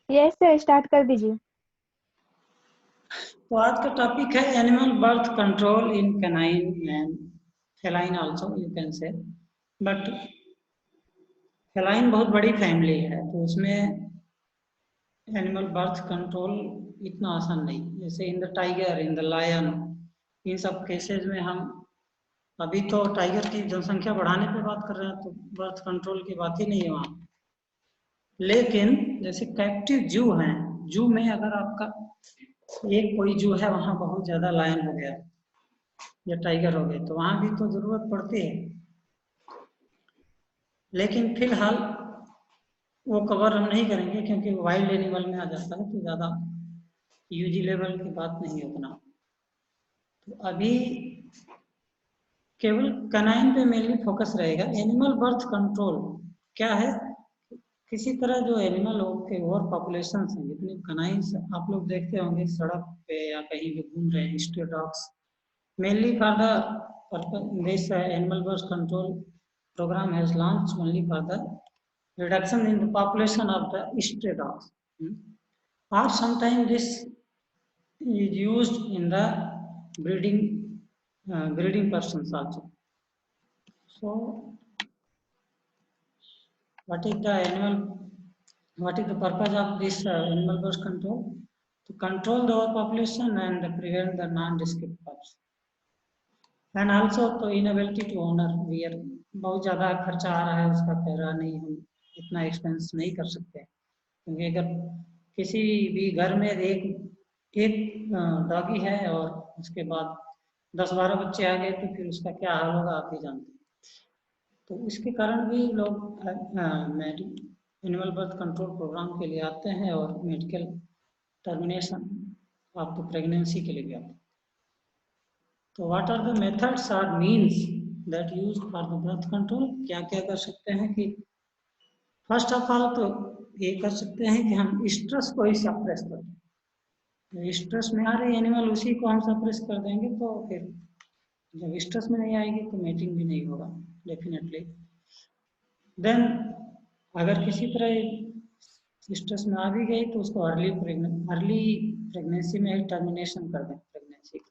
Yes sir, start कर दीजिए। तो आज का टॉपिक है animal birth control in canine and feline also you can say. But feline बहुत बड़ी फैमिली है, तो उसमें एनिमल बर्थ कंट्रोल इतना आसान नहीं। जैसे in the tiger, in the lion, इन सब केसेस में हम अभी तो टाइगर की जनसंख्या बढ़ाने पे बात कर रहे हैं, तो बर्थ कंट्रोल की बात ही नहीं है वहाँ। लेकिन जैसे कैप्टिव जू हैं, जू में अगर आपका एक कोई जू है, वहाँ बहुत ज़्यादा लायन हो गया या टाइगर हो गए, तो वहाँ भी तो ज़रूरत पड़ती है। लेकिन फिलहाल वो कवर हम नहीं करेंगे क्योंकि वाइल्ड एनिमल में आ जाता है, तो ज़्यादा यूजी लेवल की बात नहीं उतना। तो अभी केवल कैनाइन पे मेनली फोकस रहेगा। एनिमल बर्थ कंट्रोल क्या है? किसी तरह जो एनिमल हो के ओवर पॉपुलेशन है, जितने कैनाइन्स आप लोग देखते होंगे सड़क पे या कहीं भी घूम रहे हैं, street dogs, mainly for the purpose, this animal birth control program has launched only for the reduction in the population of the stray dogs. Or sometimes this is used in the breeding persons also. So, what is the animal? What is the purpose of this animal birth control? To control the overpopulation and prevent the non-descript pups. And also तो inability to owner wear, बहुत ज़्यादा खर्चा आ रहा है, उसका कह रहा नहीं, हम इतना एक्सपेंस नहीं कर सकते। क्योंकि अगर किसी भी घर में एक एक डॉगी है और उसके बाद 10-12 बच्चे आ गए, तो फिर उसका क्या हाल होगा आप ही जानते हैं। तो इसके कारण भी लोग एनिमल बर्थ कंट्रोल प्रोग्राम के लिए आते हैं और medical termination of the pregnancy के लिए भी आते हैं। तो व्हाट आर द मेथड्स और means that use for the birth control? क्या क्या कर सकते हैं कि फर्स्ट ऑफ ऑल तो ये कर सकते हैं कि हम स्ट्रेस को ही सप्रेस कर दें। तो स्ट्रेस में आ रही एनिमल, उसी को हम सप्रेस कर देंगे, तो फिर जब स्ट्रेस में नहीं आएगी तो मेटिंग भी नहीं होगा डेफिनेटली। देन अगर किसी तरह स्ट्रेस में आ भी गई तो उसको अर्ली प्रेगनेंसी में ही टर्मिनेशन कर दें प्रेगनेंसी का।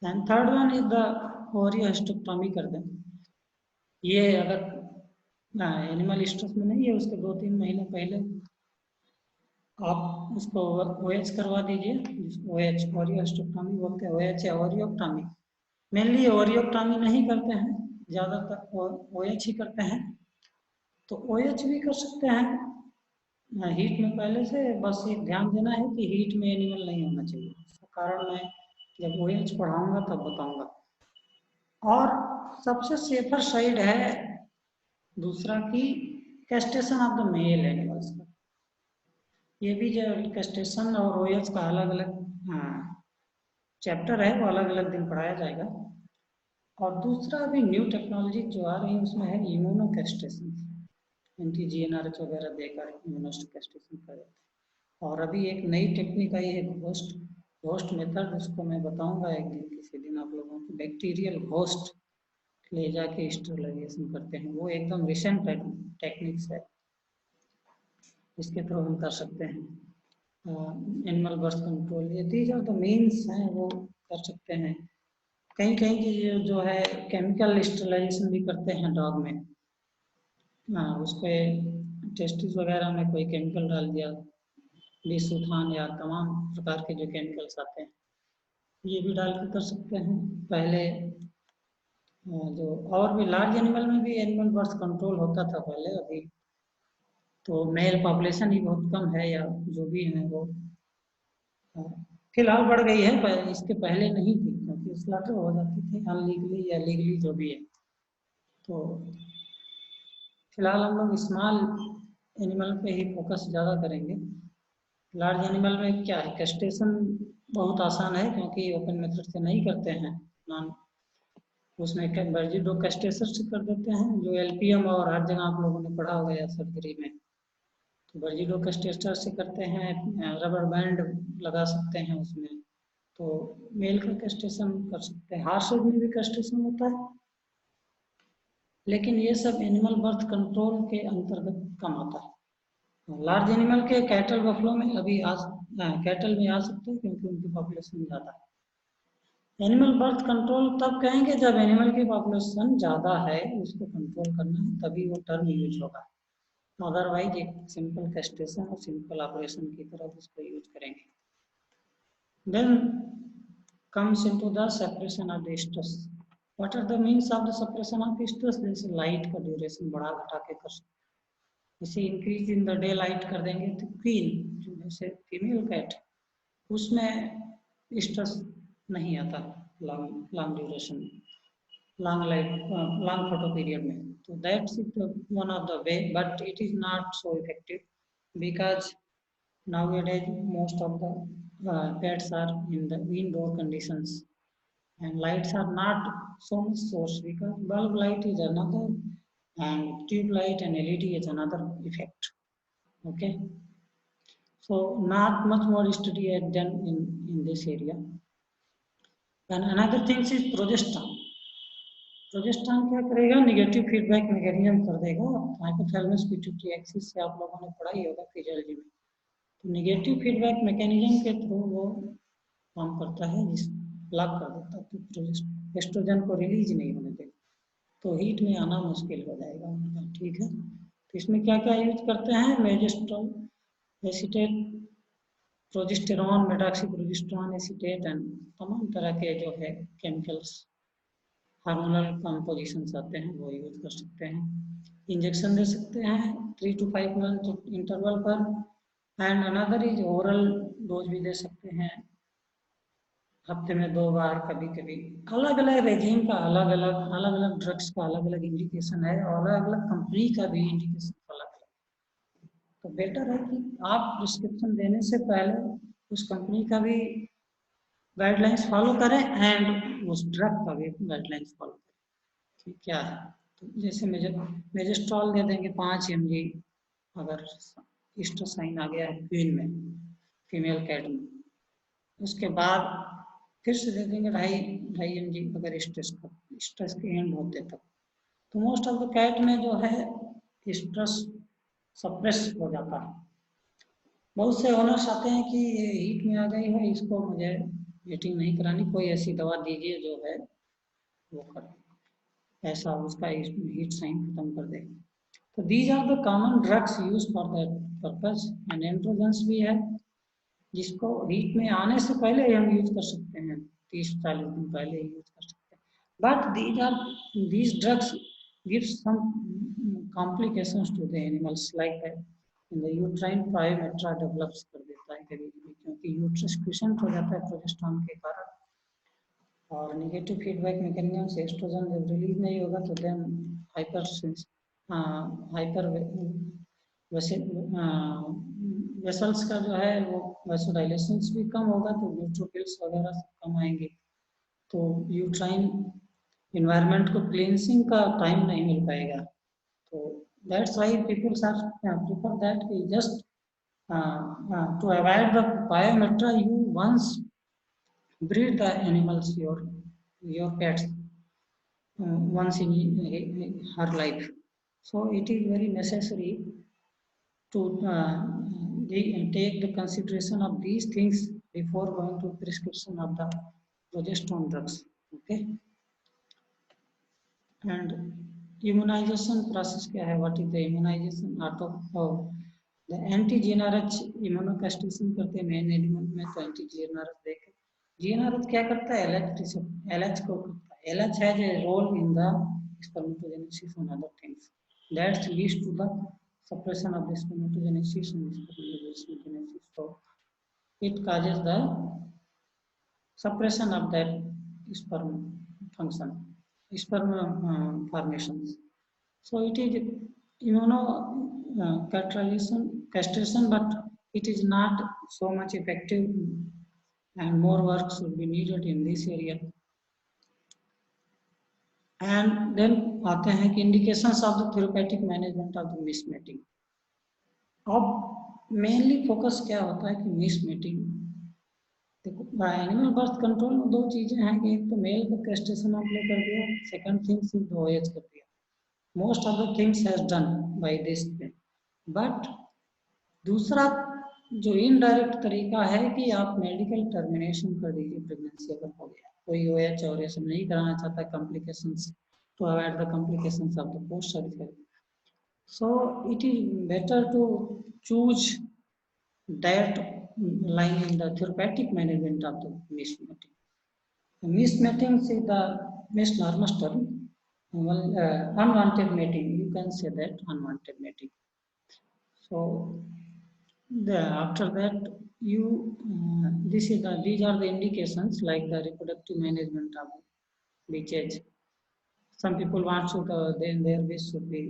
And third one is the ovariohysterectomy कर दें। ये अगर एनिमल स्ट्रेस में नहीं है, उसके 2-3 महीने पहले आप उसको OH करवा दीजिए, जिसको OH ओरियोस्टेक्टॉमी बोलते हैं, OH या ओरियोक्टॉमी। मेनली ओरियोक्टॉमी नहीं करते हैं, ज़्यादातर OH ही करते हैं। तो OH भी कर सकते हैं हीट में पहले से। बस एक ध्यान देना है कि हीट में एनिमल नहीं होना चाहिए। इसका कारण मैं जब OH पढ़ाऊंगा तब बताऊंगा। और सबसे सेफर साइड है दूसरा की castration of the male animals का। ये भी जो कैस्ट्रेशन और OH का अलग अलग चैप्टर है, वो अलग अलग दिन पढ़ाया जाएगा। और दूसरा अभी न्यू टेक्नोलॉजी जो आ रही है उसमें है इम्यूनो कैस्ट्रेशन, anti-GnRH वगैरह देकर इम्यूनो कैस्ट्रेशन कर देते हैं। और अभी एक नई टेक्निक आई है घोस्ट मेथड, उसको मैं बताऊंगा एक दिन, किसी दिन आप लोगों को। बैक्टीरियल घोस्ट ले जाके स्टेरिलाइजेशन करते हैं, वो एकदम रिसेंट टेक्निक्स है, इसके थ्रू हम कर सकते हैं एनिमल बर्थ कंट्रोल। ये दीज आर द मीन्स हैं, वो कर सकते हैं। कहीं कहीं की जो है केमिकल स्टेरिलाइजेशन भी करते हैं डॉग में। उस पर टेस्टिस वगैरह में कोई केमिकल डाल दिया, डिसूथान या तमाम प्रकार के जो केमिकल्स आते हैं, ये भी डाल के कर सकते हैं। पहले जो और भी लार्ज एनिमल में भी एनिमल बर्थ कंट्रोल होता था पहले, अभी तो मेल पॉपुलेशन ही बहुत कम है, या जो भी है वो फिलहाल बढ़ गई है, पर इसके पहले नहीं थी, क्योंकि स्लॉटर हो जाती थी अनलीगली या लीगली जो भी है। तो फिलहाल हम लोग स्मॉल एनिमल पे ही फोकस ज़्यादा करेंगे। लार्ज एनिमल में क्या है, कैस्ट्रेशन बहुत आसान है, क्योंकि ओपन मेथड से नहीं करते हैं, नॉन उसमें वर्जिडो कैस्ट्रेशन से कर देते हैं, जो LPM और हर जगह आप लोगों ने पढ़ा होगा या सर्जरी में। तो वर्जिडो कैस्ट्रेटर से करते हैं, रबर बैंड लगा सकते हैं उसमें, तो मेल का कैस्ट्रेशन कर सकते हैं। हार्स में भी कैस्ट्रेशन होता है, लेकिन ये सब एनिमल बर्थ कंट्रोल के अंतर्गत कम आता है। लार्ज एनिमल के कैटल बफलो में अभी कैटल में आ सकते हैं क्योंकि उनकी पॉपुलेशन ज़्यादा है। एनिमल बर्थ कंट्रोल तब कहेंगे जब एनिमल की पॉपुलेशन ज़्यादा है, उसको कंट्रोल करना है, तभी वो टर्म यूज होगा। अदरवाइज एक सिंपल कैस्ट्रेशन और सिंपल ऑपरेशन की तरफ उसको यूज करेंगे। Then comes into the separation of the stress. What are the means of the separation of stress? जैसे लाइट का ड्यूरेशन बढ़ा घटा के कर सकते हैं। जैसे increase in the day light कर देंगे तो क्वीन जो जैसे फीमेल कैट, उसमें स्ट्रेस नहीं आता लॉन्ग लॉन्ग ड्यूरेशन में, long light long photo period में। तो that's one of the way, but it is not so effective because nowadays most of the pets are in the indoor conditions and lights are not so much source because bulb light is another and tube light and LED is another effect. Okay, so not much more study is done in this area. And another thing is progesterone. Progesterone क्या करेगा, negative feedback mechanism कर देगा। Hypothalamus pituitary axis से आप लोगों ने पढ़ा ही होगा फिजियोलॉजी में। तो निगेटिव फीडबैक मैकेनिज्म के थ्रू वो काम करता है, जिस ब्लॉक कर देता है, तो एस्ट्रोजन को रिलीज नहीं होने देगा, तो हीट में आना मुश्किल हो जाएगा उनका। ठीक है, तो इसमें क्या क्या यूज करते हैं, megestrol acetate, progesterone, medroxyprogesterone acetate and तमाम तरह के जो है केमिकल्स हार्मोनल कंपोजिशंस आते हैं वो यूज कर सकते हैं। इंजेक्शन दे सकते हैं 3 to 5 मंथ इंटरवल पर, and another is oral dose भी दे सकते हैं हफ्ते में 2 बार। कभी कभी अलग अलग रेजिम का अलग अलग ड्रग्स का अलग अलग इंडिकेशन है और अलग अलग कंपनी का भी इंडिकेशन अलग अलग। तो बेटर है कि आप प्रिस्क्रिप्शन देने से पहले उस कंपनी का भी गाइडलाइंस फॉलो करें एंड उस ड्रग का भी गाइडलाइंस फॉलो करें कि क्या है। तो जैसे मेजेस्ट्रॉल दे देंगे 5 mg, अगर स्ट्रेसाइन आ गया है क्वीन में, फीमेल कैट में, उसके बाद फिर से दे देंगे 2.5 mg अगर स्ट्रेस के एंड होते तक। तो मोस्ट ऑफ द कैट में जो है स्ट्रेस सप्रेस हो जाता है। बहुत से ओनर्स आते हैं कि ये हीट में आ गई है, इसको मुझे हीटिंग नहीं करानी, कोई ऐसी दवा दीजिए जो है वो कर ऐसा उसका हीट साइन खत्म कर दे। तो these are the common drugs use for that purpose. And androgens भी है जिसको हीट में आने से पहले ही हम यूज कर सकते हैं, 30-40 दिन पहले ही यूज कर सकते हैं। But these drugs give some complications to the animals like in the uterine pyometra develops कर देता है कभी कभी, क्योंकि यूट्रस क्वेश्चन हो जाता है प्रोजेस्टेरॉन के कारण, और नेगेटिव फीडबैक मैकेनिज्म से एस्ट्रोजन जब रिलीज नहीं होगा तो देन हाइपर वेसल्स का जो है वो वैसोडाइलेशंस भी कम होगा, तो न्यूट्रोफिल्स वगैरह सब कम आएंगे, तो यूट्राइन इन्वायरमेंट को क्लींसिंग का टाइम नहीं मिल पाएगा। तो that's why peoples are prefer that कि just to avoid the pyometra you once breed the animals your pets once in her life. So it is very necessary to take the consideration of these things before going to prescription of the progesterone drugs. Okay, and immunization process क्या है, what is the immunization the anti-GnRH immunocastration करते हैं main animal में, तो anti-GnRH देके GnRH क्या करता है, LH को करता है। LH has a role in the spermatogenesis and other things that leads to the suppression of the spermatogenesis and spermatogenesis. So it causes the suppression of that sperm function, sperm formations. So it is castration, but it is not so much effective and more work should be needed in this area. And then आते हैं कि indications of the therapeutic management of the mismating. अब mainly focus क्या होता है कि मिसमेटिंग। देखो animal birth control में 2 चीजें हैं कि एक तो मेल का कैस्ट्रेशन आपने कर दिया, सेकंड थिंग सिर्फ OH कर दिया। Most of the things has done by this, but दूसरा जो इनडायरेक्ट तरीका है कि आप मेडिकल टर्मिनेशन कर दीजिए प्रेगनेंसी अगर हो गया, कोई OH और ये सब नहीं कराना चाहता, complications to avoid the complications of the post surgical, so it is better to choose that line in the therapeutic management of the mismating. Mismating is the misnormous term. Well, unwanted mating, you can say that unwanted mating. So after that you these are the indications like the reproductive management of leachage. Some people want to then their wish should be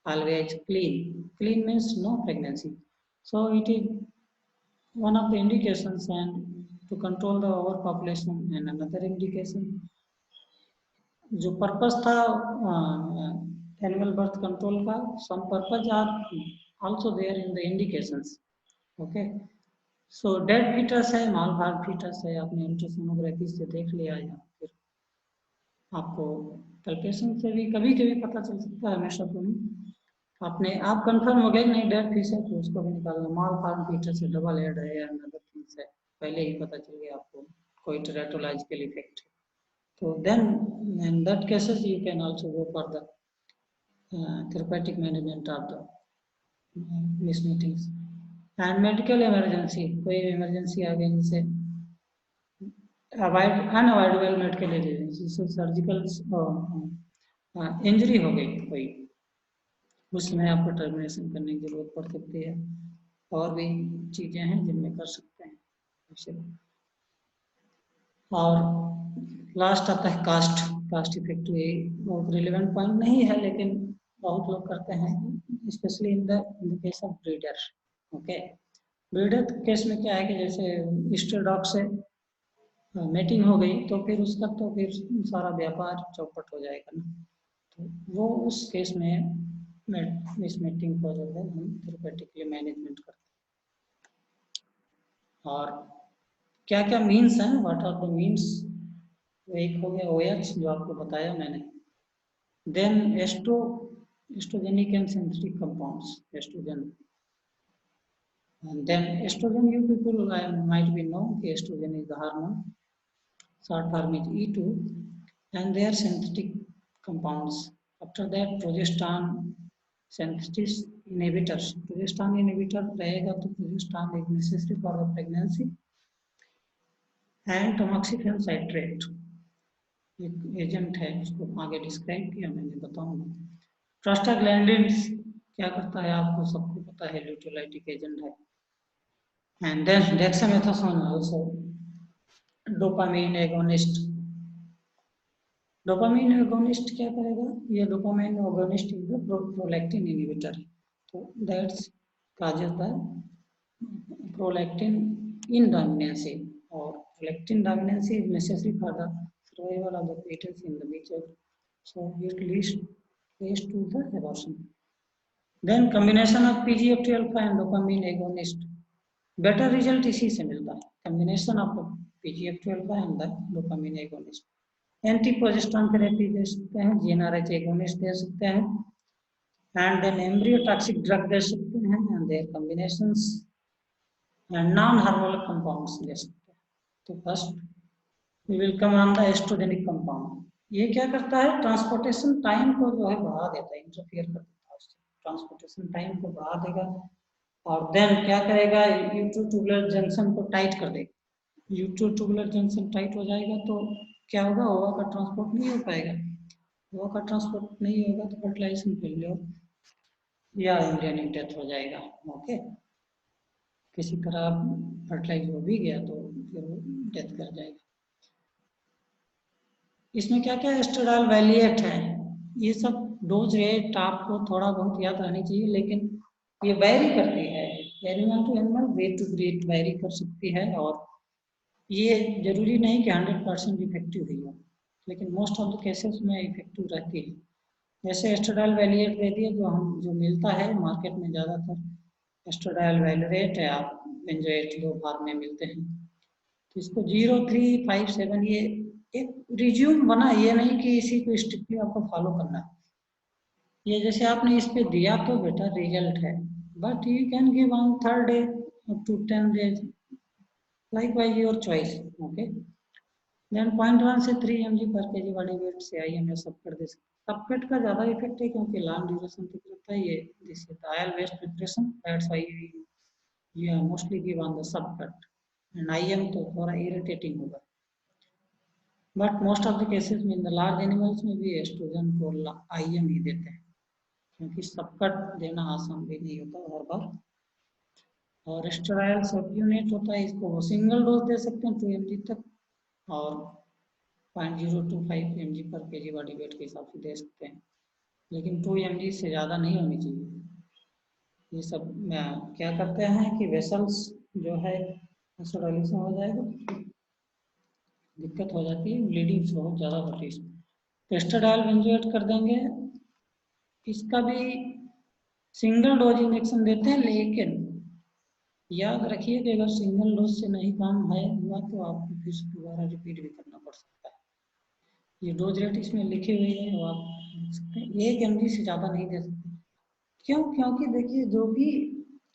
always clean. Clean means no pregnancy. So it is one of the indications, and to control the overpopulation, and another indication जो purpose था animal birth control का, some purpose are also there in the indications. Okay, so dead foetus है, माल भाग foetus है, आपने ultrasonography से देख लिया, या फिर आपको पैल्पेशन से भी कभी कभी पता चल सकता है, हमेशा तो नहीं. आपने आप कंफर्म हो गए नहीं डेड फीस है तो उसको भी निकालना. माल फार्म फीटस से डबल हेड है या अनदर थिंग्स है, पहले ही पता चल गया आपको कोई टेराटोलॉजिकल इफेक्ट है, तो then in that cases you can also go for the therapeutic management of the mismeetings. And medical emergency, कोई इमरजेंसी आ गई जैसे अनअवॉइडेबल मेडिकल इमरजेंसी, जैसे सर्जिकल इंजरी हो गई कोई, उसमें आपको टर्मिनेशन करने की जरूरत पड़ सकती है. और भी चीजें हैं जिनमें कर सकते हैं. और लास्ट आता है कास्ट. कास्ट इफेक्ट बहुत रिलेवेंट पॉइंट नहीं है, लेकिन बहुत लोग करते हैं, specially in the case of breeder. Okay, breeder case में क्या है कि जैसे स्टेरडॉग से मेटिंग हो गई तो फिर उसका तो फिर सारा व्यापार चौपट हो जाएगा ना, तो वो उस केस में मिसमेटिंग को जो है हम थेरेपेटिकली मैनेजमेंट करते हैं. और क्या क्या मीन्स हैं, व्हाट आर द मीन्स, एक हो गया OH जो आपको बताया मैंने, then estrogenic and synthetic compounds, estrogen. And then estrogen, you people might be know estrogen is the hormone, short form is E2, and they are synthetic compounds. After that progesterone synthesis inhibitors. Progesterone inhibitor रहेगा तो progesterone is necessary for the pregnancy. And tamoxifen citrate एक agent है, उसको आगे describe किया मैंने, बताऊंगा. Prostaglandins क्या करता है आपको सबको पता है, ल्यूटेराइटिक एजेंट है. And then dexamethasone also dopamine agonist. Dopamine agonist क्या करेगा, ये dopamine agonist is the prolactin inhibitor. तो that's causes the prolactin indominance, और prolactin dominance is necessary for the survival of the fetus in the nature, so it leads to the abortion. Then combination of PGF2 alpha and dopamine agonist, better result इसी से मिलता है, combination of PGF2 alpha and the dopamine agonist. Anti progesterone therapy दे सकते हैं, GnRH agonist दे सकते हैं, एंड देन एम्ब्रियोटॉक्सिक ड्रग दे सकते हैं, and their combinations, and non hormonal compounds दे सकते हैं. तो first we will come on the estrogenic compound. ये क्या करता है, ट्रांसपोर्टेशन टाइम को जो है बढ़ा देता है, इंटरफियर कर देता है, ट्रांसपोर्टेशन टाइम को बढ़ा देगा. और देन क्या करेगा, यूट्रोट्यूबुलर जंक्शन को टाइट कर देगा. यूट्रोट्यूबुलर जंक्शन टाइट हो जाएगा तो क्या होगा, ओवा का ट्रांसपोर्ट नहीं हो पाएगा. ओवा का ट्रांसपोर्ट नहीं होगा तो फर्टिलाइजेशन फेलियर या एम्ब्रियोनिक डेथ हो जाएगा. ओके, किसी तरह फर्टिलाइज हो भी गया तो फिर वो डेथ कर जाएगा. इसमें क्या क्या एस्ट्राडाल वैलिएट है, ये सब डोज रेट आपको थोड़ा बहुत याद रहनी चाहिए, लेकिन ये वेरी करती है, animal to animal, breed to breed vary कर सकती है. और ये जरूरी नहीं कि 100% इफेक्टिव ही हो, लेकिन मोस्ट ऑफ द केसेस में इफेक्टिव रहती है. जैसे एस्ट्राडाल वैलिएट दे दिए, जो मिलता है मार्केट में ज़्यादातर एस्ट्राडाल वैलिएट है, आप बेंजोएट लो फार्म में मिलते हैं. तो इसको 0357 ये एक रिज्यूम बना, ये नहीं कि इसी को स्ट्रिक्टली आपको फॉलो करना है. ये जैसे आपने इस पे दिया तो बेटा रिजल्ट है, but you can give on third day up to 10 days, likewise your choice. Okay, then 0.1 से 3 mg per kg body weight से IM या सबकट दे सकते। सबकट का ज़्यादा इफेक्ट है क्योंकि लॉन्ग ड्यूरेशन तक रहता है ये, this is oil based preparation, that's why you mostly give on the subcut, and IM तो थोड़ा इरिटेटिंग होगा, but most of the cases में इन द लार्ज एनिमल्स में भी एस्ट्रोजन को IM ही देते हैं क्योंकि सबकट देना आसान भी नहीं होता हर बार। और स्टेराइल सब्यूनेट होता है, इसको वो सिंगल डोज दे सकते हैं 2 mg तक, और 0.025 mg पर kg बॉडी वेट के हिसाब से दे सकते हैं, लेकिन 2 mg से ज़्यादा नहीं होनी चाहिए। ये सब क्या करते हैं कि वेसल्स जो है डायलिसिस हो जाएगा, दिक्कत हो जाती है, ब्लीडिंग बहुत ज़्यादा होती है इसमें। एस्ट्राडायल बेंजोएट कर देंगे, इसका भी सिंगल डोज इंजेक्शन देते हैं, लेकिन याद रखिए कि अगर सिंगल डोज से नहीं काम हुआ तो आपको फिर दोबारा रिपीट भी करना पड़ सकता है। ये डोज रेट इसमें लिखी हुई है, वो आप देख सकते हैं, 1 mg से ज़्यादा नहीं दे सकते। क्यों? क्योंकि देखिए जो भी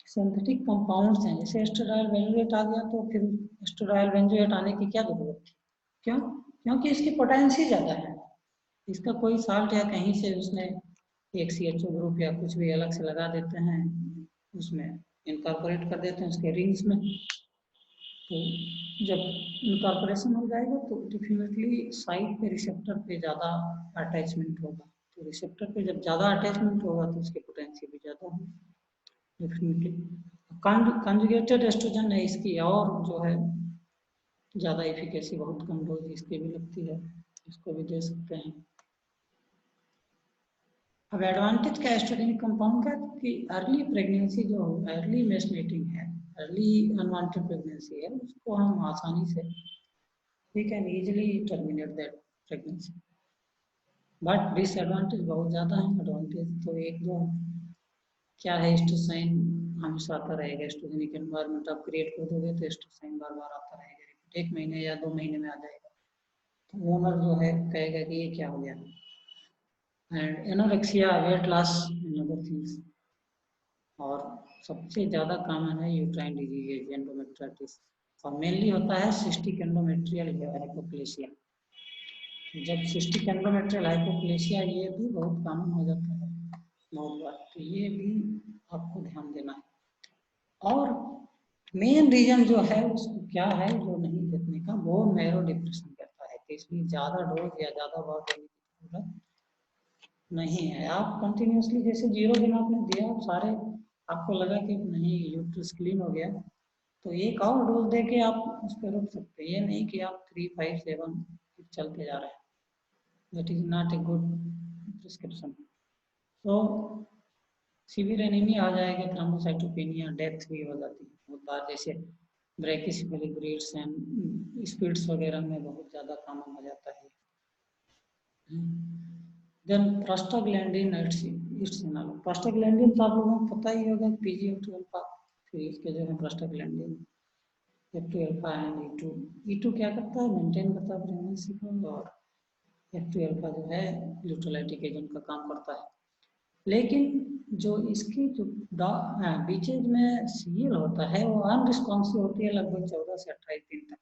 सिंथेटिक कंपाउंड्स हैं, जैसे एस्ट्राडायल बेंजोएट आ गया तो फिर एस्ट्राडायल बेंजोएट आने की क्या जरूरत थी? क्यों? क्योंकि इसकी पोटेंसी ज़्यादा है, इसका कोई साल्ट या कहीं से उसने एक CHO ग्रुप या कुछ भी अलग से लगा देते हैं, उसमें इनकॉर्पोरेट कर देते हैं उसके रिंग्स में, तो जब इनकॉर्पोरेशन हो जाएगा तो डेफिनेटली साइट पे रिसेप्टर पे ज़्यादा अटैचमेंट होगा, तो रिसेप्टर पे जब ज़्यादा अटैचमेंट होगा तो उसकी पोटेंसी भी ज़्यादा होगी डेफिनेटली। कंजुगेटेड एस्ट्रोजन है इसकी, और जो है ज़्यादा एफिकेसी, बहुत कम डोज इसकी भी लगती है, इसको भी दे सकते हैं। अब एडवांटेज क्या एस्ट्रोजेनिक कंपाउंड का कि अर्ली प्रेगनेंसी जो अर्ली मेस्नेटिंग है, अर्ली अनवांटेड प्रेगनेंसी है, उसको हम आसानी से we can easily terminate that pregnancy. But disadvantage बहुत ज़्यादा है, एडवांटेज तो एक दो क्या है, एस्ट्रोसाइन हमेशा आता रहेगा, एस्ट्रोजेनिक एनवायरनमेंट आप क्रिएट कर दोगे तो एस्ट्रोसाइन बार बार आता रहेगा, 1 महीने या 2 महीने में आ जाएगा, तो ओनर जो है कहेगा कि ये क्या हो गया। And anorexia, weight loss and other things, और सबसे ज़्यादा कॉमन है यूट्राइन डिजीज, एंडोमेट्राइटिस, और मेनली होता है सिस्टिक एंडोमेट्रियल हाइपोप्लेसिया। जब सिस्टिक एंडोमेट्रियल हाइपोप्लेसिया ये भी बहुत कॉमन हो जाता है बहुत बार, तो ये भी आपको ध्यान देना है। और मेन रीजन जो है उसको क्या है जो नहीं देखने का, बोन मैरो डिप्रेशन करता है, तो इसलिए ज़्यादा डोज या ज़्यादा बार देने की जरूरत नहीं है। आप कंटिन्यूसली जैसे 0 दिन आपने दिया, सारे आपको लगा कि नहीं यूट्रस क्लीन हो गया, तो एक और डोज दे के आप उस पर रुक सकते हैं, ये नहीं कि आप 3, 5, 7 चलते जा रहे हैं, that is not a good prescription. तो सीवियर एनीमिया आ जाएगा, थ्रोम्बोसाइटोपेनिया, डेथ भी हो जाती है बहुत बार, जैसे ब्रैकिसेफेलिक ब्रीड्स एंड स्पीड्स वगैरह में बहुत ज़्यादा कॉमन हो जाता है। देन प्रोस्टाग्लैंडिन प्रोस्टाग्लैंडिन तो आप लोगों को पता ही होगा, PGF2 अल्फा, फिर इसके जो है prostaglandin F2 alpha and E2 क्या करता है, मेंटेन करता है प्रेगनेंसी को, और F2 अल्फा जो है ल्यूट्रोलाइटिक एजेंट का काम करता है। लेकिन जो इसकी जो बीचेज में सीएल होता है वो अनरिस्पॉन्सिव होती है लगभग 14 से 28 दिन तक,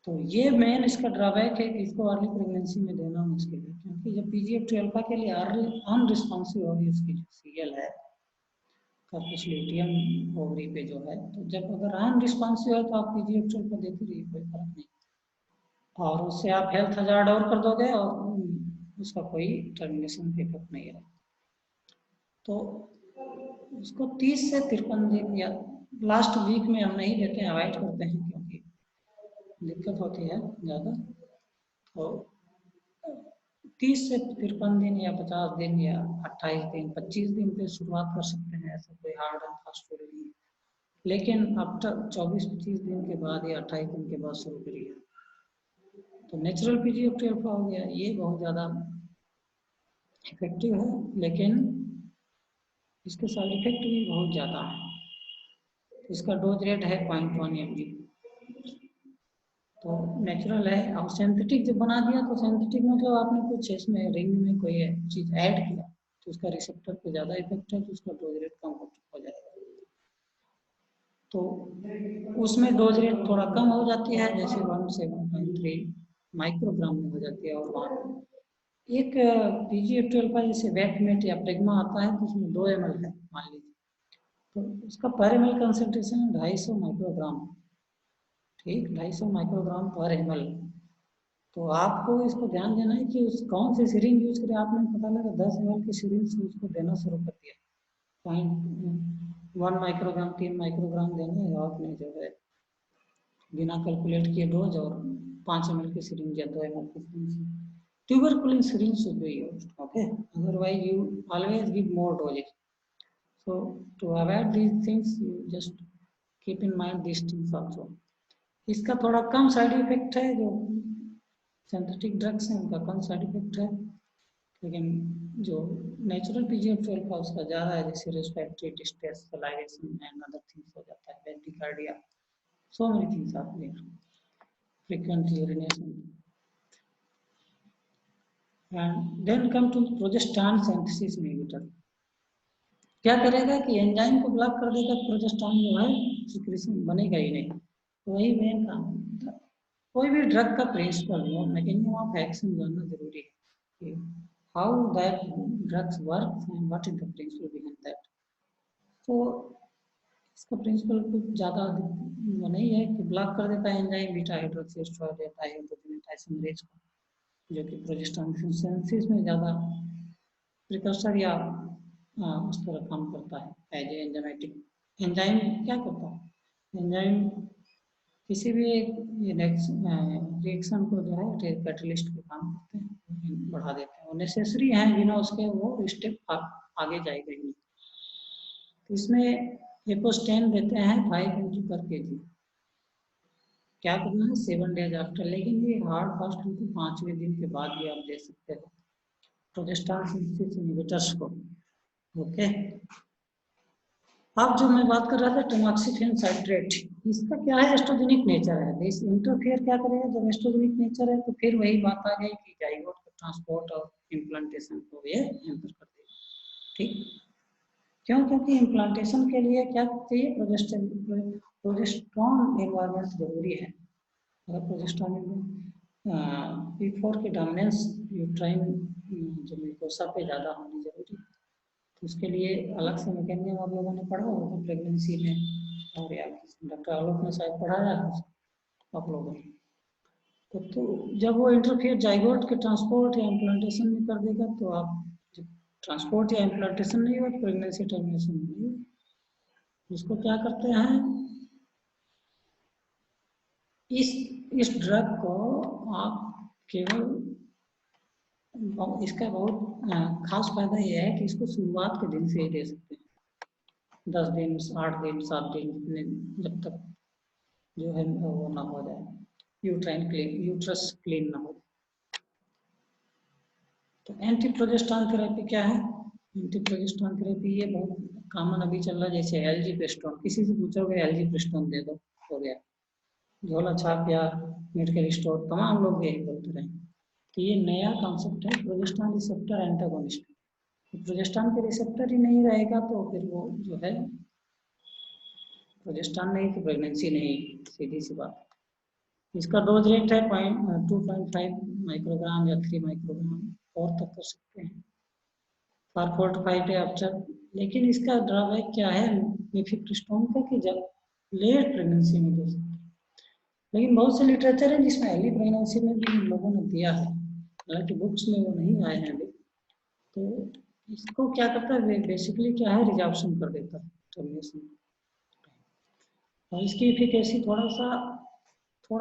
तो ये मेन इसका ड्रॉबैक है कि इसको अर्ली प्रेगनेंसी में देना मुश्किल है, क्योंकि जब PGF2 अल्फा के लिए अर्ली अनरिस्पॉन्सिव होगी उसकी जो सीएल है कार्पस ल्यूटियम ओवरी पे जो है, तो जब अगर अनरिस्पॉन्सिव है तो आप PGF2 अल्फा देते रहिए, कोई फर्क नहीं, और उससे आप हेल्थ हजार्ड और कर दोगे और उसका कोई टर्मिनेशन इफेक्ट नहीं है। तो उसको 30 से 53 दिन या लास्ट वीक में हम नहीं देते हैं, अवॉइड करते हैं क्योंकि दिक्कत होती है ज़्यादा। तो 30 से 53 दिन या 50 दिन या 28 दिन 25 दिन पे शुरुआत कर सकते हैं, ऐसा कोई हार्ड एंड फास्ट रूल नहीं है, लेकिन आफ्टर 24-25 दिन के बाद या 28 दिन के बाद शुरू करिए। तो नेचुरल PGF2 अल्फा हो गया, ये बहुत ज़्यादा इफेक्टिव है, लेकिन इसके साइड इफेक्ट भी बहुत ज़्यादा है। इसका डोज रेट है 0.1 mg, तो नेचुरल है। और सिंथेटिक जब बना दिया तो सिंथेटिक मतलब आपने कुछ इसमें रिंग में कोई चीज़ ऐड किया तो उसका रिसेप्टर पे ज़्यादा इफेक्ट है, तो उसका डोज रेट कम हो जाएगा। तो उसमें डोज रेट थोड़ा कम हो जाती है, जैसे 1 से 1.3 माइक्रोग्राम में हो जाती है। और वहाँ एक PGF12 का जैसे वैकमेट या प्रेग्मा आता है, तो उसमें 2 ml है मान लीजिए, तो उसका पर ml कंसंट्रेशन 250 माइक्रोग्राम। ठीक, 250 माइक्रोग्राम पर ml। तो आपको इसको ध्यान देना है कि उस कौन से सिरिंज यूज करें। आपने पता लगा 10 ml की सिरिंज से उसको देना शुरू कर दिया, 0.1 माइक्रोग्राम 3 माइक्रोग्राम देना है, आपने जो है बिना कैलकुलेट किए डोज, और 5 ml की सिरिंज या 2 ml की syringe. tuberculin syringe should be used, okay, otherwise you always give more doses. So to avoid these things, you just keep in mind these things also. इसका थोड़ा कम side effect है, जो synthetic drugs हैं उनका कम side effect है, लेकिन जो natural PGF12 का उसका ज़्यादा है, जैसे respiratory distress, salivation and other things हो जाता है, bradycardia, so many things are there, frequent urination. And then come to progesterone synthesis inhibitor. क्या करेगा कि एंजाइम को ब्लॉक कर देगा, प्रोजेस्टेरॉन जो है सिक्रीशन बनेगा ही नहीं। तो वही मेन काम है। कोई भी ड्रग का प्रिंसिपल हो, मैकेनिज्म ऑफ एक्शन जानना जरूरी है, how that drugs work and what is the principle behind that. तो इसका प्रिंसिपल कुछ ज़्यादा वो नहीं है कि ब्लॉक कर देता है एंजाइम बीटा हाइड्रोक्सीस्टोल या डायहाइड्रोजनेस को, जो कि प्रोजेस्टेरॉन सिंथेसिस में ज़्यादा प्रिकर्सर या उस तरह काम करता है एज एंजाइमेटिक। एंजाइम क्या करता है, एंजाइम किसी भी रिएक्शन को जो है कैटलिस्ट के काम करते हैं, बढ़ा देते हैं, वो नेसेसरी हैं, बिना उसके वो स्टेप आगे जाएगा ही नहीं। तो इसमें एपोस्टेन देते हैं 5 mg पर kg। क्या करना है 7 days आफ्टर, लेकिन ये हार्ड फास्ट को 5वें दिन के बाद भी आप दे सकते हो प्रोजेस्टेरॉन सिंथेसिस इनहिबिटर्स को, ओके। अब जो मैं बात कर रहा था टैमोक्सिफेन साइट्रेट, इसका क्या है, एस्ट्रोजेनिक नेचर है। इस इंटरफेयर क्या करेगा, जब एस्ट्रोजेनिक नेचर है तो फिर वही बात आ गई कि जाइगोट का ट्रांसपोर्ट और इम्प्लांटेशन को ये हैम्पर कर देगा। ठीक, क्यों, क्योंकि इम्प्लांटेशन के लिए क्या चाहिए, प्रोजेस्टेरॉन एनवायरनमेंट जरूरी है। अगर प्रोजेस्टेरॉन P4 की डोमिनेंस यूट्राइन जो म्यूकोसा पे ज़्यादा होनी जरूरी है, तो उसके लिए अलग से मैकेनिज्म आप लोगों ने पढ़ा होगा प्रेगनेंसी में, और या डॉक्टर आलोक ने शायद पढ़ाया है आप लोगों ने। तो जब वो इंटरफेयर जाइगोट के ट्रांसपोर्ट या इम्प्लांटेशन में कर देगा, तो आप ट्रांसपोर्ट या इम्प्लांटेशन नहीं हुआ, प्रेगनेंसी टर्मिनेशन नहीं हुई। इसको क्या करते हैं, इस ड्रग को आप केवल, इसका बहुत खास फायदा यह है कि इसको शुरुआत के दिन से ही दे सकते हैं, 10 दिन 8 दिन 7 दिन, जब तक जो है वो ना हो जाए, यूट्रस क्लीन ना हो। तो एंटी प्रोजेस्टेरॉन थेरेपी क्या है, एंटी प्रोजेस्टेरॉन थेरेपी ये बहुत कॉमन अभी चल रहा है, जैसे एल्जीप्रेस्टोन, किसी से पूछोगे एल्जीप्रेस्टोन दे दो, हो गया। झोला छाप या मेडिकल स्टोर तमाम लोग यही बोलते रहे। तो ये नया कॉन्सेप्ट है प्रोजेस्टेरॉन रिसेप्टर एंटागोनिस्ट। प्रोजेस्टेरॉन के रिसेप्टर ही नहीं रहेगा तो फिर वो जो है प्रोजेस्टेरॉन नहीं तो प्रेगनेंसी नहीं, सीधी सी बात। इसका डोज रेट है 2.5 माइक्रोग्राम या 3 माइक्रोग्राम और तक कर सकते हैं फॉर 4 to 5 days आफ्टर। लेकिन इसका ड्रॉबैक क्या है मिफेप्रिस्टोन का, कि जब लेट प्रेगनेंसी में दे सकते हैं, लेकिन बहुत से लिटरेचर है जिसमें अर्ली प्रेगनेंसी में भी लोगों ने दिया है, हालांकि बुक्स में वो नहीं आए हैं अभी। तो इसको क्या करता है, बेसिकली क्या है, रिजॉर्प्शन कर देता है टर्मिनेशन, और इसकी एफिकेसी थोड़ा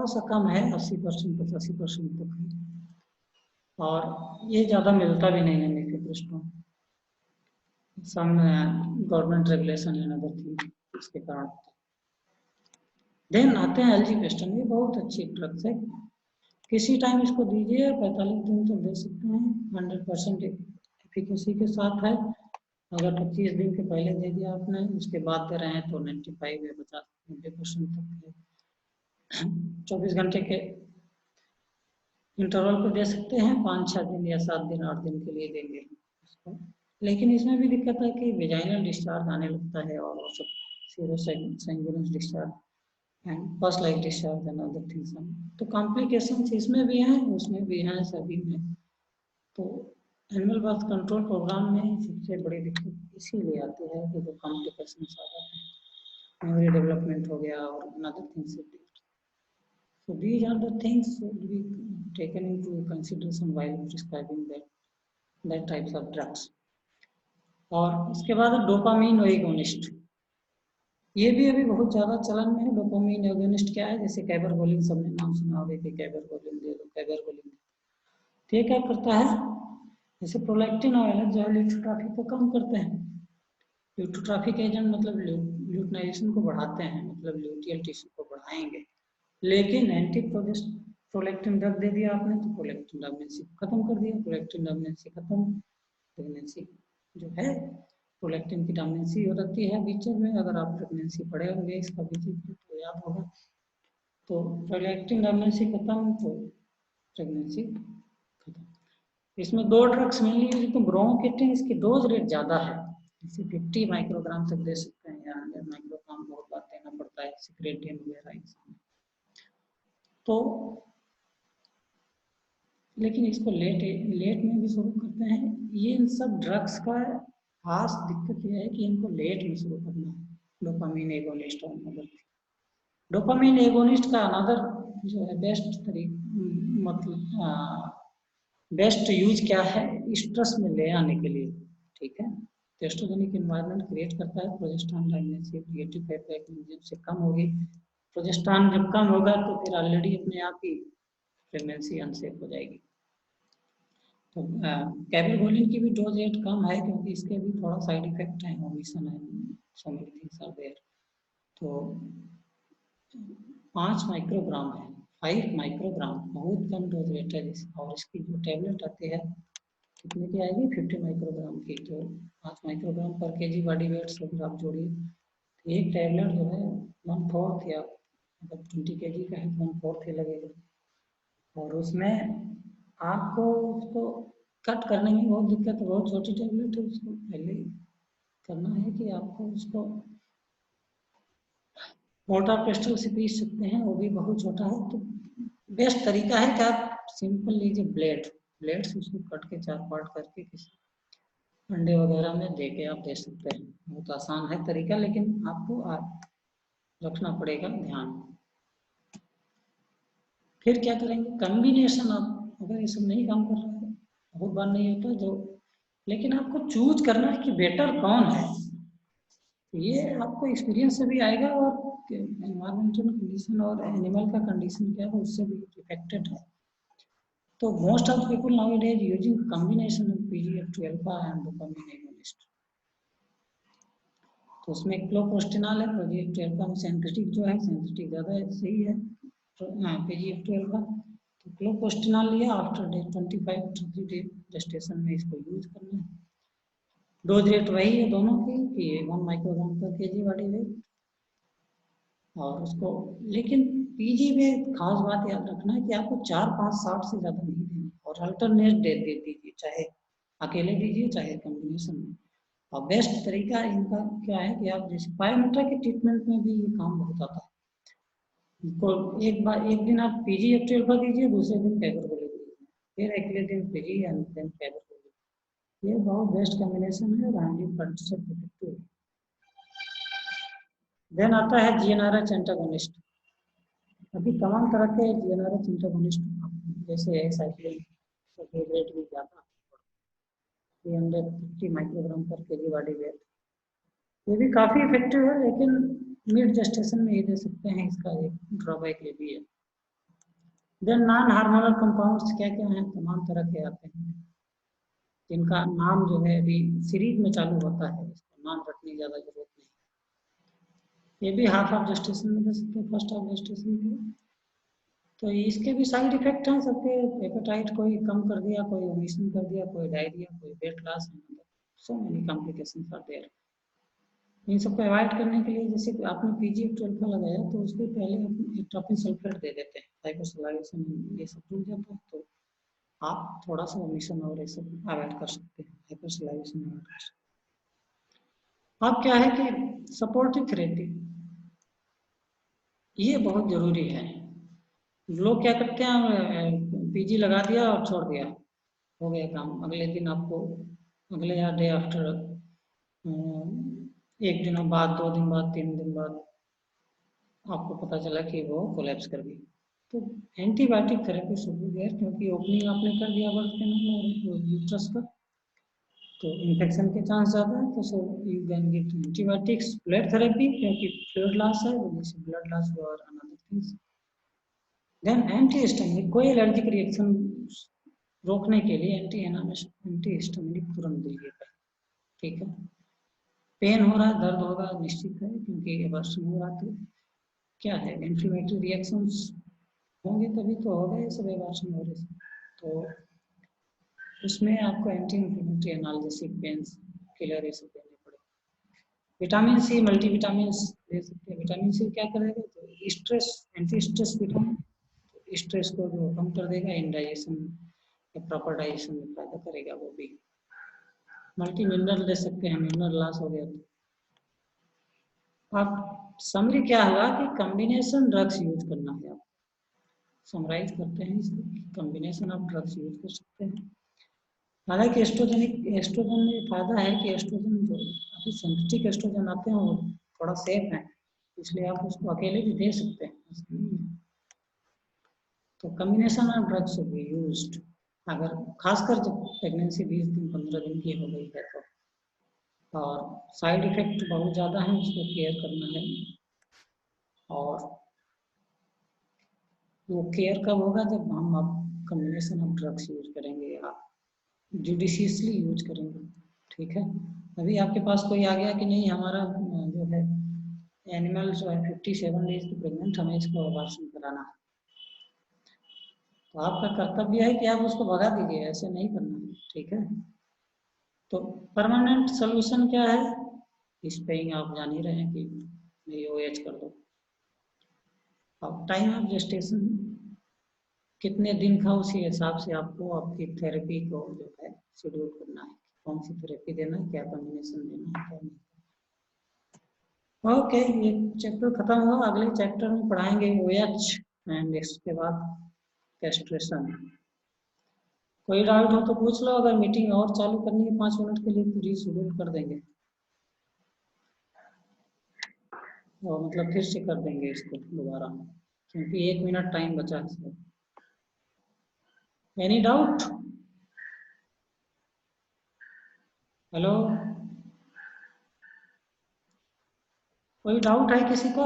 सा कम है, 80% 85% तक है, और ये ज़्यादा मिलता भी नहीं है mifepristone, some government regulation and other thing, इसके कारण। देन आते हैं एल्जीप्रेस्टोन, ये बहुत अच्छी ड्रग्स है, किसी टाइम इसको दीजिए, 45 दिन तक दे सकते हैं, 100% एफिकेसी के साथ है। अगर 25 दिन के पहले दे दिया आपने, उसके बाद दे रहे हैं तो 95 या 50-90% तक है। 24 घंटे के इंटरवल पे दे सकते हैं, 5-6 दिन या 7 दिन 8 दिन के लिए देंगे इसको। लेकिन इसमें भी दिक्कत है कि वेजाइनल डिस्चार्ज आने लगता है और वो सब serosanguineous discharge and pus like discharge and other things. तो कॉम्प्लिकेशंस इसमें भी हैं, उसमें भी हैं, सभी में। तो एनिमल बर्थ कंट्रोल प्रोग्राम में सबसे बड़ी दिक्कत इसीलिए आती है कि जो कॉम्प्लिकेशंस आ जाते हैं, मेमोरी डेवलपमेंट हो गया और other things. So these are the things to be taken into consideration while prescribing that types of drugs. और इसके बाद डोपामीन एगोनिस्ट, ये भी अभी बहुत ज्यादा चलन में है। डोपामीन एगोनिस्ट क्या है? जैसे कैबरगोलिन, सबने नाम सुना होगा कि कैबरगोलिन दे दो, कैबरगोलिन। तो ये क्या करता है? जैसे प्रोलैक्टिन ऑयल है जो ल्यूट्रोट्रॉफी को कम करते हैं। ल्यूट्रोट्रॉफिक एजेंट मतलब ल्यूटिनाइजेशन को बढ़ाते हैं, मतलब ल्यूटियल टिश्यू को बढ़ाएंगे। लेकिन एंटी प्रोलैक्टिन ड्रग दे दिया आपने तो प्रोलैक्टिन डोमिनेंसी खत्म कर दिया। प्रोलैक्टिन डोमिनेंसी खत्म, प्रेगनेंसी जो है प्रोलैक्टिन की डोमिनेंसी हो जाती है बीच में। अगर आप प्रेगनेंसी पढ़े होंगे इसका बीच तो याद होगा। तो प्रोलैक्टिन डोमिनेंसी खत्म तो प्रेगनेंसी खत्म। इसमें दो ड्रग्स मिलनी है तो ब्रोंकेटिन, इसकी डोज रेट ज़्यादा है, जैसे 50 माइक्रोग्राम तक दे सकते हैं या 100 माइक्रोग्राम बहुत बार देना पड़ता है सिक्रेटिन वगैरह। तो लेकिन इसको लेट में भी शुरू करते हैं। ये इन सब ड्रग्स का खास दिक्कत यह है कि इनको लेट में शुरू करना है। डोपामीन एगोनिस्ट और अदर। डोपामीन एगोनिस्ट का अनदर जो है बेस्ट तरीका, मतलब बेस्ट यूज क्या है? स्ट्रेस में ले आने के लिए, ठीक है। टेस्टोजेनिक एनवायरनमेंट क्रिएट करता है, प्रोजेस्टेरॉन डायनेसिस नेगेटिव फैक्टर से कम होगी। प्रोजेस्टेरॉन जब कम होगा तो फिर ऑलरेडी अपने आप ही प्रेगनेंसी अनसेफ हो जाएगी। तो कैबरगोलिन की भी डोज रेट कम है क्योंकि इसके भी थोड़ा साइड इफेक्ट है, वोमिशन है, so many things are there. तो 5 माइक्रोग्राम है, 5 माइक्रोग्राम बहुत कम डोज रेट है। और इसकी जो टेबलेट आती है कितने की आएगी? 50 माइक्रोग्राम की। तो 5 माइक्रोग्राम पर केजी बॉडी वेट से फिर आप जोड़िए, तो एक टेबलेट जो है 1/4 या अगर 20 केजी का है तो 1/4 ही लगेगा। और उसमें आपको उसको कट करने में बहुत दिक्कत है, बहुत छोटी टेबलेट है। उसको पहले करना है कि आपको उसको मोटा पेस्टल से पीस सकते हैं, वो भी बहुत छोटा है। तो बेस्ट तरीका है कि आप सिंपल लीजिए ब्लेड से उसको कट के 4 पार्ट करके किसी अंडे वगैरह में दे के आप दे सकते हैं। बहुत आसान है तरीका, लेकिन आपको रखना पड़ेगा ध्यान। फिर क्या करेंगे? कॉम्बिनेशन। आप अगर ये सब नहीं काम कर रहा है, बहुत बार नहीं होता जो, लेकिन आपको चूज करना है कि बेटर कौन है। ये आपको एक्सपीरियंस से भी आएगा और एनवायरमेंटल कंडीशन और एनिमल का कंडीशन क्या है उससे भी इफेक्टेड है। तो most of people nowadays using combination of PGF two alpha and dopamine agonist. तो उसमें क्लोप्रोस्टिनॉल है, पीजीएफ2 अल्फा में सिंथेटिक जो है, सिंथेटिक ज़्यादा सही है पीजीएफ2 अल्फा। तो क्लोप्रोस्टिनॉल लिया, after day 25 to 30 day gestation में इसको यूज करना है। डोज रेट वही है दोनों की कि 1 माइक्रोग्राम पर केजी बॉडी वेट। और उसको लेकिन पीजी में खास बात याद रखना है कि आपको 4-5 शॉट से ज़्यादा नहीं देनी, और अल्टरनेट दे दीजिए, चाहे अकेले दीजिए चाहे कॉम्बिनेशन में। और बेस्ट तरीका इनका क्या है कि आप जैसे पायोमेट्रा के ट्रीटमेंट में भी ये काम बहुत आता है। इनको एक दिन आप पीजीएफ2 अल्फा दीजिए, दूसरे दिन कैबरगोलिन दीजिए, फिर अगले दिन पीजी एंड देन कैबरगोलिन। ये बहुत बेस्ट कॉम्बिनेशन है, 100% इफेक्टिव। देन आता है जीएनआरएच एंटागोनिस्ट। अभी तमाम तरह के जीएनआरएच एंटागोनिस्ट जैसे साइक्लिन रेट भी ज़्यादा 350 माइक्रोग्राम पर केजी बॉडी वेट। ये भी काफ़ी इफेक्टिव है, लेकिन मिड जेस्टेशन में ये दे सकते हैं, इसका एक ड्रॉबैक ये भी है। देन नॉन हार्मोनल कंपाउंड्स क्या क्या हैं? तमाम तरह के आते हैं जिनका नाम जो है अभी सीरीज में चालू होता है, इसका नाम रखने की ज़्यादा जरूरत नहीं। ये भी हाफ ऑफ जेस्टेशन में दे सकते हैं, फर्स्ट ऑफ जेस्टेशन के। तो इसके भी साइड इफेक्ट हैं सबके। हेपेटाइट कोई कम कर दिया, कोई वोमिशन कर दिया, कोई डायरिया, कोई weight loss, so many complications are there. इन सबको अवॉइड करने के लिए जैसे आपने पीजीएफ अल्फा लगाया तो उसके पहले हम एट्रोपिन सल्फेट दे देते हैं, हाइपोसलाइजेशन ये सब रुक जाता है। तो आप थोड़ा सा वोमिशन और ये सब अवॉइड कर सकते हैं, हाइपोसलाइजेशन अवॉइड कर सकते हैं। अब क्या है कि सपोर्टिव थेरेपी ये बहुत जरूरी है। लोग क्या करते हैं, पीजी लगा दिया और छोड़ दिया, हो गया काम। अगले दिन आपको, अगले या डे आफ्टर, एक दिन बाद, 2 दिन बाद, 3 दिन बाद आपको पता चला कि वो कोलैप्स कर गई। तो antibiotic therapy should be there, क्योंकि ओपनिंग आपने कर दिया बर्थ कैनाल और यूट्रस का, तो इन्फेक्शन के चांस ज़्यादा है। तो so you can give antibiotics, blood therapy, क्योंकि फ्लूइड लॉस है, वजह से ब्लड लॉस और अनदर थिंग्स। देन एंटीहिस्टामिनिक, कोई एलर्जिक रिएक्शन रोकने के लिए एंटीहिस्टामिनिक तुरंत दीजिए। ठीक है, पेन हो रहा है, दर्द होगा निश्चित है, क्योंकि एबॉर्शन हो रहा, तो क्या है, इन्फ्लेमेटरी रिएक्शंस होंगे तभी तो होगा ये सब एबॉर्शन हो रहे। तो उसमें आपको anti inflammatory analgesic, pains killer ये सब देने पड़ेंगे। विटामिन सी, मल्टीविटामिन दे सकते हैं। विटामिन सी क्या करेगा, तो stress, anti stress vitamin, stress को जो कम कर देगा, इंडाइजेशन या प्रॉपर डाइजेशन में फायदा करेगा वो भी। मल्टी मिनरल दे सकते हैं, मिनरल लॉस हो गया तो। आप समरी क्या हुआ कि कॉम्बिनेशन ड्रग्स यूज करना है। आप समराइज करते हैं इसको, कॉम्बिनेशन ऑफ ड्रग्स यूज कर सकते हैं। हालांकि एस्ट्रोजन में फायदा है कि एस्ट्रोजन जो अभी सिंथेटिक एस्ट्रोजन आते हैं वो थोड़ा सेफ है, इसलिए आप उसको अकेले भी दे सकते हैं, ऐसा नहीं है। तो combination of drugs should be used, अगर खासकर जब प्रेगनेंसी 20 दिन 15 दिन की हो गई है तो। और साइड इफेक्ट बहुत ज़्यादा है, उसको केयर करना है। और वो केयर कब होगा, जब हम आप कॉम्बिनेशन ऑफ ड्रग्स यूज करेंगे या जुडिशियसली यूज करेंगे। ठीक है, अभी आपके पास कोई आ गया कि नहीं, हमारा जो है एनिमल जो है 57 डेज की प्रेग्नेंट, हमें इसको अबॉर्शन कराना है, तो आपका कर्तव्य है कि आप उसको भगा दीजिए, ऐसे नहीं करना है। ठीक है, तो परमानेंट सोल्यूशन क्या है, इस पे ही आप जान ही रहे हैं कि मेरी OH कर दो। अब टाइम ऑफ जेस्टेशन कितने दिन का, उसी हिसाब से आपको आपकी थेरेपी को जो है शेड्यूल करना है, कौन सी थेरेपी देना है, क्या कॉम्बिनेशन देना है, क्या नहीं। ओके, ये चैप्टर खत्म हुआ, अगले चैप्टर में पढ़ाएंगे OH एंड इसके बाद कैस्ट्रेशन। कोई डाउट हो तो पूछ लो, अगर मीटिंग और चालू करनी है 5 मिनट के लिए तो रीशेड्यूल कर देंगे, और मतलब फिर से कर देंगे इसको दोबारा, क्योंकि 1 मिनट टाइम बचा है। Any doubt? हेलो, कोई डाउट है किसी को?